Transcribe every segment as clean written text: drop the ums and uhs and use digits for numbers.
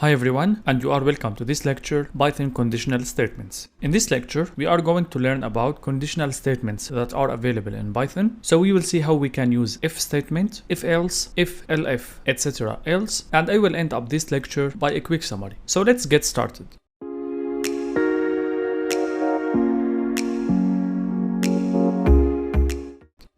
Hi everyone, and you are welcome to this lecture, Python Conditional Statements. In this lecture, we are going to learn about conditional statements that are available in Python. So we will see how we can use if statement, if else, if elif, etc. else, and I will end up this lecture by a quick summary. So let's get started.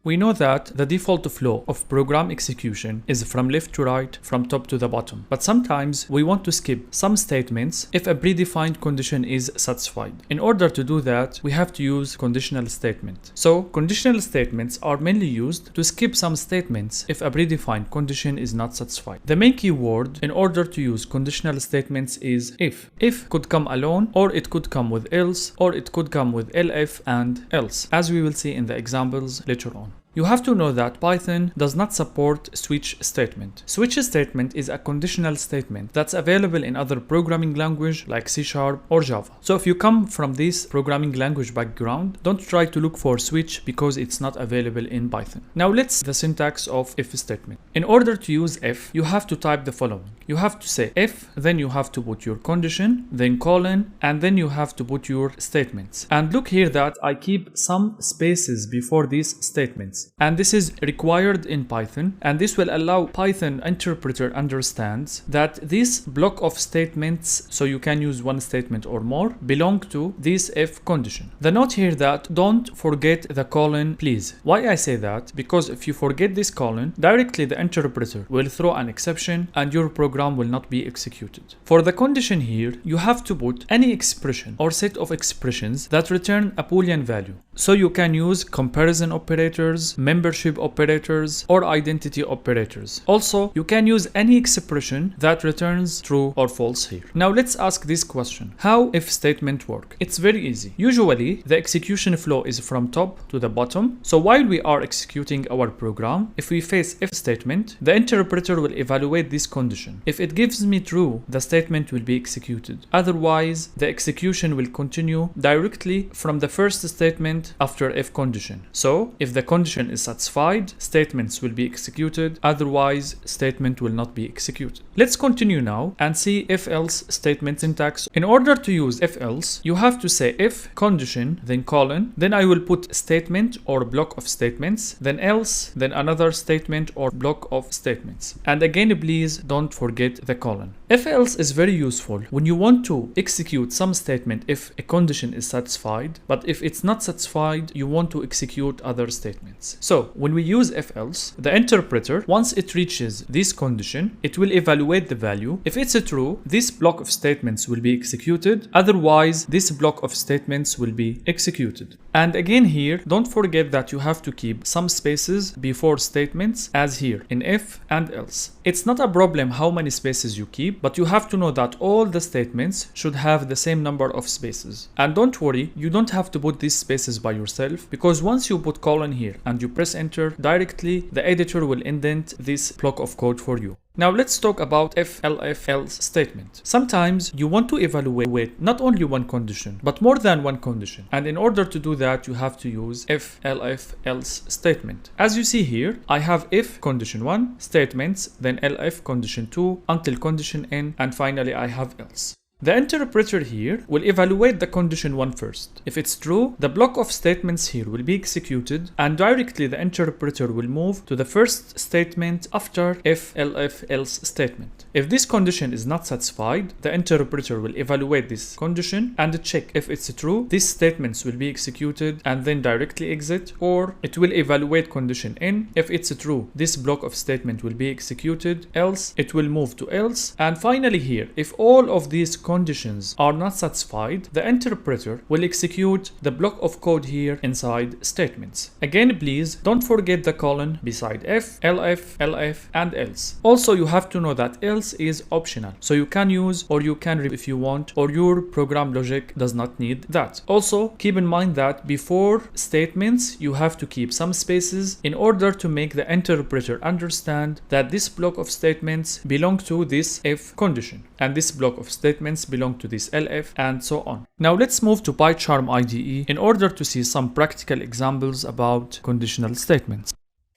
We know that the default flow of program execution is from left to right, from top to the bottom. But sometimes we want to skip some statements if a predefined condition is satisfied. In order to do that, we have to use conditional statement. So conditional statements are mainly used to skip some statements if a predefined condition is not satisfied. The main keyword in order to use conditional statements is if. If could come alone, or it could come with else, or it could come with elif and else, as we will see in the examples later on. You have to know that Python does not support switch statement. Switch statement is a conditional statement that's available in other programming language like C# or Java. So if you come from this programming language background, don't try to look for switch because it's not available in Python. Now let's see the syntax of if statement. In order to use if, you have to type the following. You have to say if, then you have to put your condition, then colon, and then you have to put your statements. And look here that I keep some spaces before these statements. And this is required in Python, and this will allow Python interpreter understands that this block of statements, so you can use one statement or more, belong to this if condition. The note here that don't forget the colon, please. Why I say that? Because if you forget this colon, directly the interpreter will throw an exception and your program will not be executed. For the condition here, you have to put any expression or set of expressions that return a Boolean value. So you can use comparison operators, membership operators, or identity operators. Also, you can use any expression that returns true or false here. Now let's ask this question. How if statement work? It's very easy. Usually, the execution flow is from top to the bottom. So while we are executing our program, if we face if statement, the interpreter will evaluate this condition. If it gives me true, the statement will be executed. Otherwise, the execution will continue directly from the first statement after if condition. So if the condition is satisfied, statements will be executed, otherwise statement will not be executed. Let's continue now and see if else statement syntax. In order to use if else, you have to say if condition, then colon, then I will put statement or block of statements, then else, then another statement or block of statements. And again, please don't forget the colon. If else is very useful when you want to execute some statement if a condition is satisfied, but if it's not satisfied, you want to execute other statements. So when we use if else, the interpreter, once it reaches this condition, it will evaluate the value. If it's true, this block of statements will be executed. Otherwise, this block of statements will be executed. And again here, don't forget that you have to keep some spaces before statements as here in if and else. It's not a problem how many spaces you keep, but you have to know that all the statements should have the same number of spaces. And don't worry, you don't have to put these spaces by yourself, because once you put colon here and you press enter, directly the editor will indent this block of code for you. Now let's talk about if, elif, else statement. Sometimes you want to evaluate not only one condition, but more than one condition. And in order to do that, you have to use if, elif, else statement. As you see here, I have if condition 1 statements, then elif condition 2 until condition n, and finally I have else. The interpreter here will evaluate the condition 1 first. If it's true, the block of statements here will be executed, and directly the interpreter will move to the first statement after if, elif, else statement. If this condition is not satisfied, the interpreter will evaluate this condition and check if it's true. These statements will be executed and then directly exit, or it will evaluate condition n. If it's true, this block of statement will be executed, else it will move to else. And finally here, if all of these conditions are not satisfied, the interpreter will execute the block of code here inside statements. Again, please don't forget the colon beside if, elif, and else. Also, you have to know that else is optional, so you can use or you can remove if you want, or your program logic does not need that. Also, keep in mind that before statements, you have to keep some spaces in order to make the interpreter understand that this block of statements belong to this if condition, and this block of statements belong to this elif, and so on. Now let's move to PyCharm IDE in order to see some practical examples about conditional statements.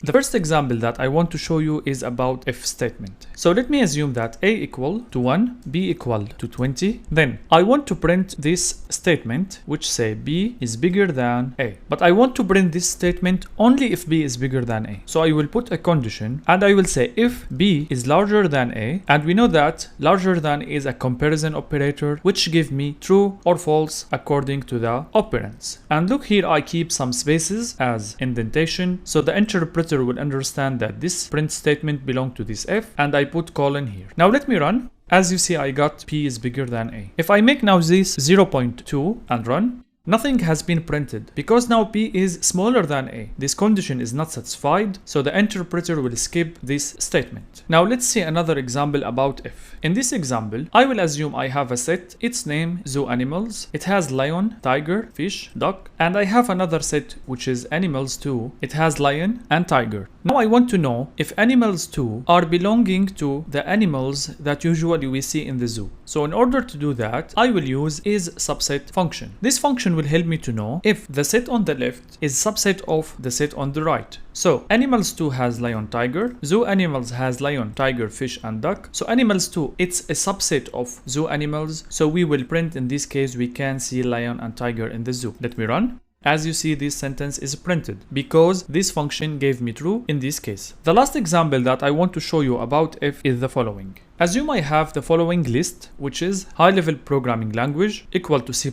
The first example that I want to show you is about if statement. So let me assume that a equal to 1, b equal to 20. Then I want to print this statement which say b is bigger than a. But I want to print this statement only if b is bigger than a. So I will put a condition and I will say if b is larger than a, and we know that larger than is a comparison operator which give me true or false according to the operands. And look here, I keep some spaces as indentation so the interpreter will understand that this print statement belongs to this if, and I put colon here. Now let me run. As you see, I got p is bigger than a. If I make now this 0.2 and run, nothing has been printed because now p is smaller than a. This condition is not satisfied, so the interpreter will skip this statement. Now let's see another example about if. In this example, I will assume I have a set, its name zoo animals. It has lion, tiger, fish, duck, and I have another set which is animals too. It has lion and tiger. Now I want to know if animals too are belonging to the animals that usually we see in the zoo. So in order to do that, I will use is subset function. This function will help me to know if the set on the left is subset of the set on the right. So animals 2 has lion, tiger. Zoo animals has lion, tiger, fish and duck. So animals 2, it's a subset of zoo animals. So we will print, in this case we can see lion and tiger in the zoo. Let me run. As you see, this sentence is printed because this function gave me true in this case. The last example that I want to show you about if is the following. Assume I have the following list, which is high-level programming language equal to C++,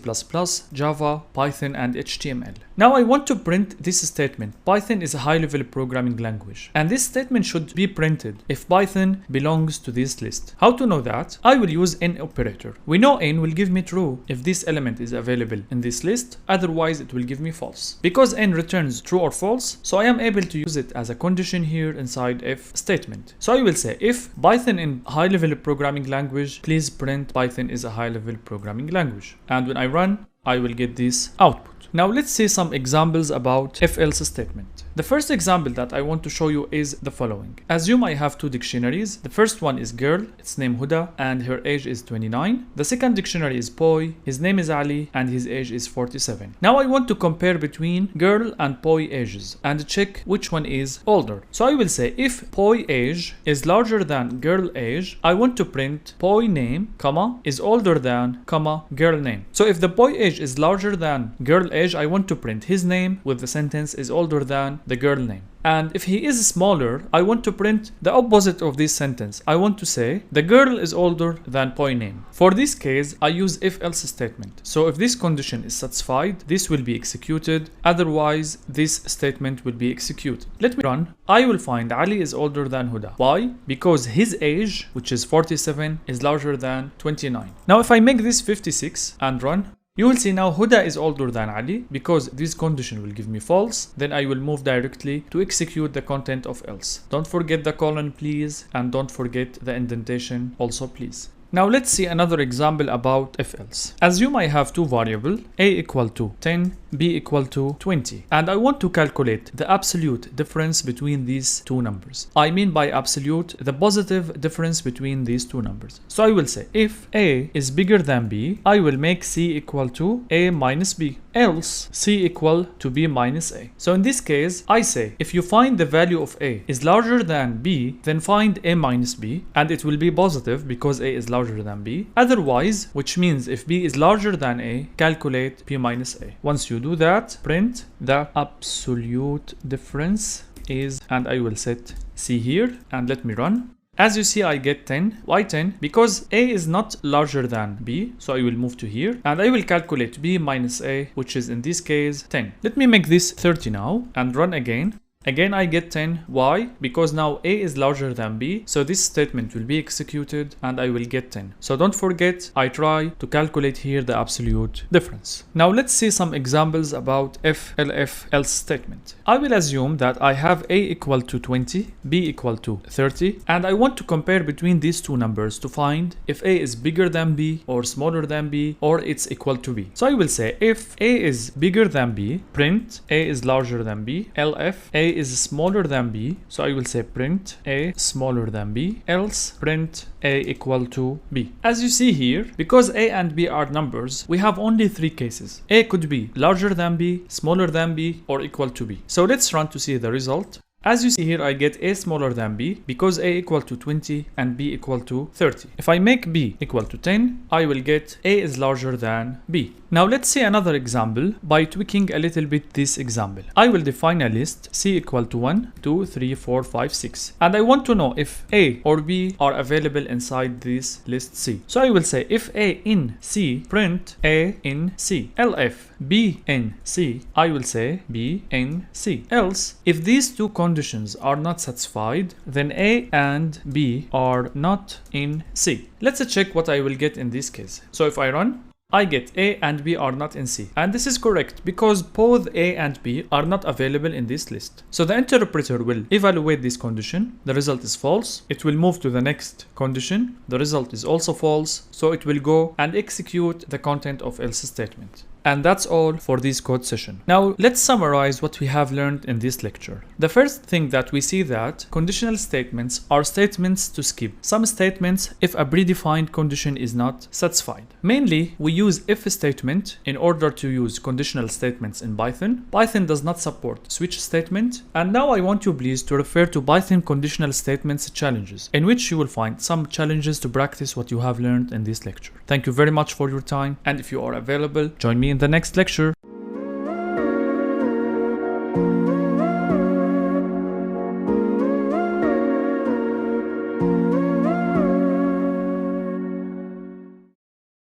Java, Python, and HTML. Now I want to print this statement. Python is a high-level programming language, and this statement should be printed if Python belongs to this list. How to know that? I will use n operator. We know n will give me true if this element is available in this list, otherwise it will give me false. Because n returns true or false, so I am able to use it as a condition here inside if statement. So I will say if Python in high-level programming language, please print Python is a high-level programming language. And when I run, I will get this output. Now let's see some examples about if-else statement. The first example that I want to show you is the following. Assume I have two dictionaries. The first one is girl, its name Huda, and her age is 29. The second dictionary is boy, his name is Ali, and his age is 47. Now I want to compare between girl and boy ages and check which one is older. So I will say if boy age is larger than girl age, I want to print boy name, comma, is older than, comma, girl name. So if the boy age is larger than girl age, I want to print his name with the sentence is older than the girl name. And if he is smaller, I want to print the opposite of this sentence. I want to say the girl is older than boy name. For this case, I use if-else statement. So if this condition is satisfied, this will be executed. Otherwise, this statement will be executed. Let me run. I will find Ali is older than Huda. Why? Because his age, which is 47, is larger than 29. Now if I make this 56 and run, you will see now Huda is older than Ali because this condition will give me false. Then I will move directly to execute the content of else. Don't forget the colon please, and don't forget the indentation also please. Now let's see another example about if-else. Assume I have two variables, a equal to 10, b equal to 20, and I want to calculate the absolute difference between these two numbers. I mean by absolute, the positive difference between these two numbers. So I will say if a is bigger than b, I will make c equal to a minus b, else c equal to b minus a. So in this case, I say if you find the value of a is larger than b, then find a minus b, and it will be positive because a is larger than b. Otherwise, which means if b is larger than a, calculate b minus a. Once you do that, print the absolute difference is, and I will set c here, and let me run. As you see, I get 10. Why 10? Because a is not larger than b, so I will move to here, and I will calculate b minus a, which is in this case 10. Let me make this 30 now, and run again. Again I get 10. Why? Because now a is larger than b, so this statement will be executed and I will get 10. So don't forget, I try to calculate here the absolute difference. Now let's see some examples about if-elif else statement. I will assume that I have a equal to 20, b equal to 30, and I want to compare between these two numbers to find if a is bigger than b or smaller than b or it's equal to b. So I will say if a is bigger than b, print a is larger than b, elif a is smaller than b, so I will say print a smaller than b, else print a equal to b. As you see here, because a and b are numbers, we have only three cases. A could be larger than b, smaller than b, or equal to b. So let's run to see the result. As you see here, I get a smaller than b because a equal to 20 and b equal to 30. If I make b equal to 10, I will get a is larger than b. Now let's see another example by tweaking a little bit this example. I will define a list c equal to 1, 2, 3, 4, 5, 6. And I want to know if a or b are available inside this list c. So I will say if a in c, print a in c. Elif b in c, I will say b in c. Else, if these two conditions are not satisfied, then a and b are not in c. Let's check what I will get in this case. So if I run, I get a and b are not in c. And this is correct because both a and b are not available in this list. So the interpreter will evaluate this condition. The result is false. It will move to the next condition. The result is also false. So it will go and execute the content of else statement. And that's all for this code session. Now let's summarize what we have learned in this lecture. The first thing that we see that conditional statements are statements to skip some statements if a predefined condition is not satisfied. Mainly, we use if statement in order to use conditional statements in Python. Python does not support switch statement. And now I want you please to refer to Python conditional statements challenges, in which you will find some challenges to practice what you have learned in this lecture. Thank you very much for your time, and if you are available, join me in the next lecture.